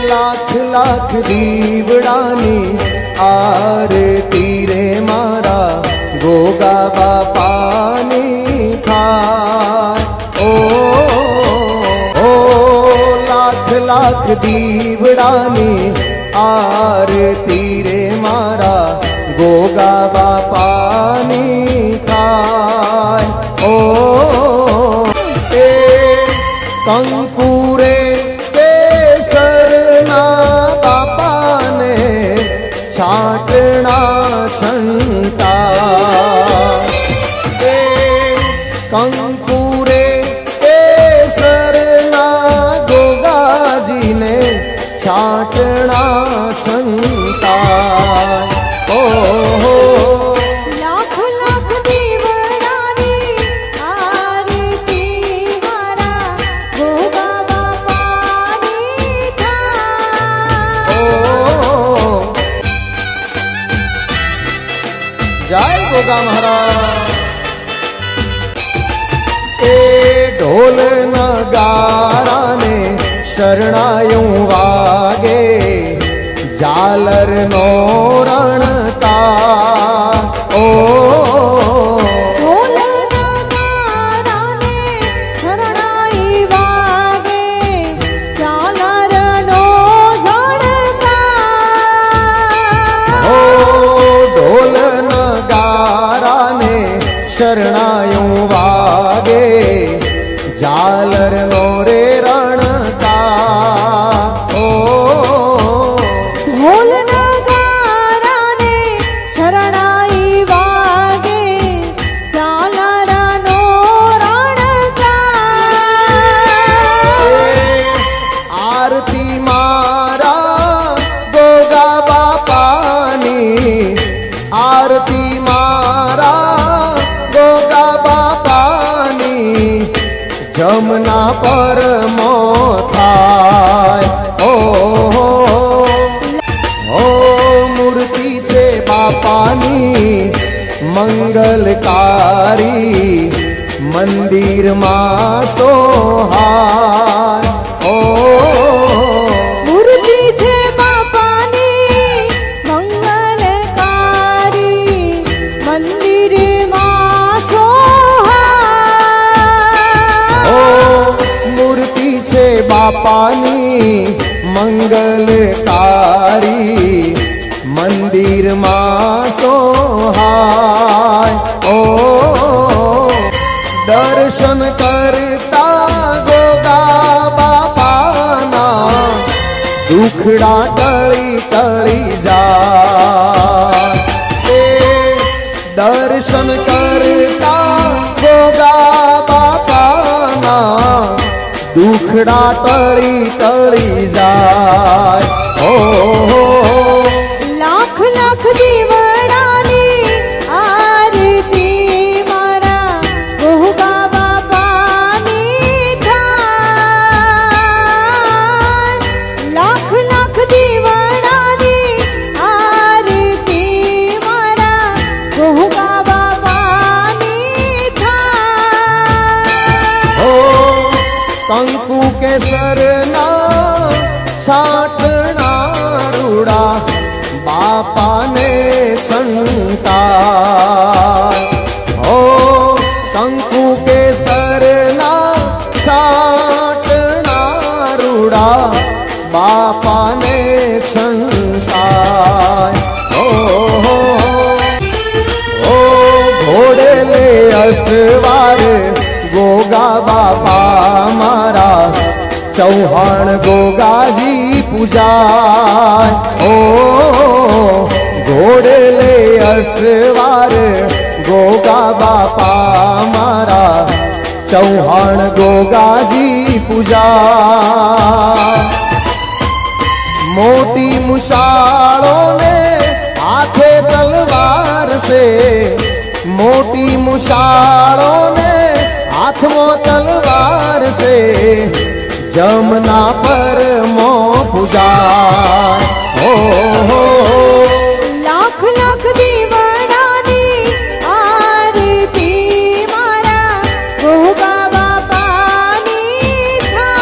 લાખ લાખ દીવડાની આરતી રે મારા ગોગા બાપાની થાય. ઓ લાખ લાખ દીવડાની આરતી રે મારા ગોગા બાપાની થાય. ઓ એ કંકુરે કેસરના બાપાને છાટણા છંટા. એ કંકુરે કેસરના ગોગાજીને છાટણા છંટા. ઓહો લાખ લાખ દીવડાની આરતી મારા ગોગા બાપાની થાય. જય ગોગા મહારાજ. એ ઢોલ નગારાને શરણાયું વાગે ઝાલર નો રણતા. ઓ ઢોલ નગારાને શરણાઈ વાગે ઝાલરનો ઝણકાર. ઓ ઢોલ નગારાને શરણાયું વાગે ઝાલર નો રે રણતા. ઓ ઢોલ નગારાને શરણાઈ વાગે ઝાલરનો રણકાર. આરતી મારા ગોગા બાપાની, આરતી મારા ગોગા બાપાની જમના પર મો થાય. ઓ મૂર્તિ છે બાપાની મંગલકારી મંદિરમાં સોહાય. ઓ મૂર્તિ છે બાપાની મંગલકારી મંદિરમાં સોહાય. ઓ મૂર્તિ છે બાપાની મંગલકારી મંદિરમાં સોહાય. ઓ દર્શન કરતા ગોગા બાપાના દુખડા ટળી ટળી જાય. એ દર્શન કરતા ગોગા બાપાના દુખડા ટળી ટળી જાય. ઓહો લાખ લાખ દીવડાની આરતી મારા ગોગા બાપાની થાય. લાખ લાખ દીવડાની આરતી મારા ગોગા બાપાની થાય. ઓ કંકુ કેસરના છાટણા રૂડા બાપાને સંતાય. ઓ કંકુ કેસરના છાટણા રૂડા બાપાને સંતાય. ઓ ઘોડે લે અસવાર ગોગા બાપા મારા ચૌહાણ ગોગાજી પૂજાય. ઓ ઘોડે લે અસવાર ગોગા બાપા મારા ચૌહાણ ગોગાજી પૂજા. મોટી મુશાળોને હાથે તલવાર છે, મોટી મુશાળોને હાથમાં તલવાર છે જમના પર મો પૂજાય. ઓહો લાખ લાખ દીવડાની આરતી મારા ગોગા બાપાની થાય.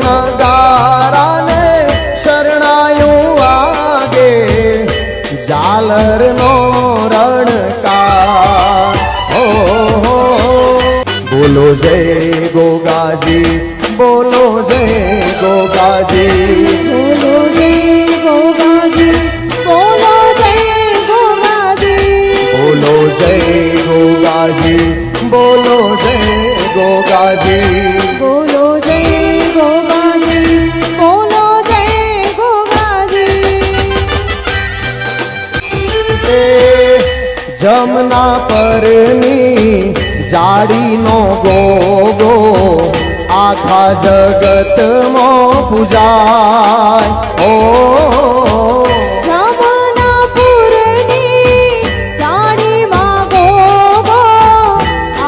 નગારાને શરણાયું વાગે ઝાલરનો રણકાર. હો બોલો જય ગોગાજી, બોલો જય ગોગાજી. બોલો જય ગોગાજી, બોલો જય ગોગાજી. બોલો જય ગોગાજી, બોલો જય ગોગાજી. બોલો જય ગોગાજી, બોલો જય ગોગાજી. એ જમના પરની જાડીનો ગોગો આખા જગતમાં પૂજાય. ઓ જમનાપુરની જાણીમાં ગોગો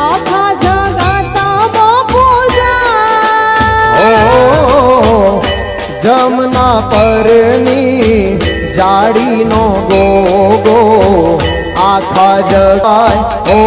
આખા જગતમાં પૂજાય. જમના પરની જાડીનો ગોગો આખા જગાય. ઓ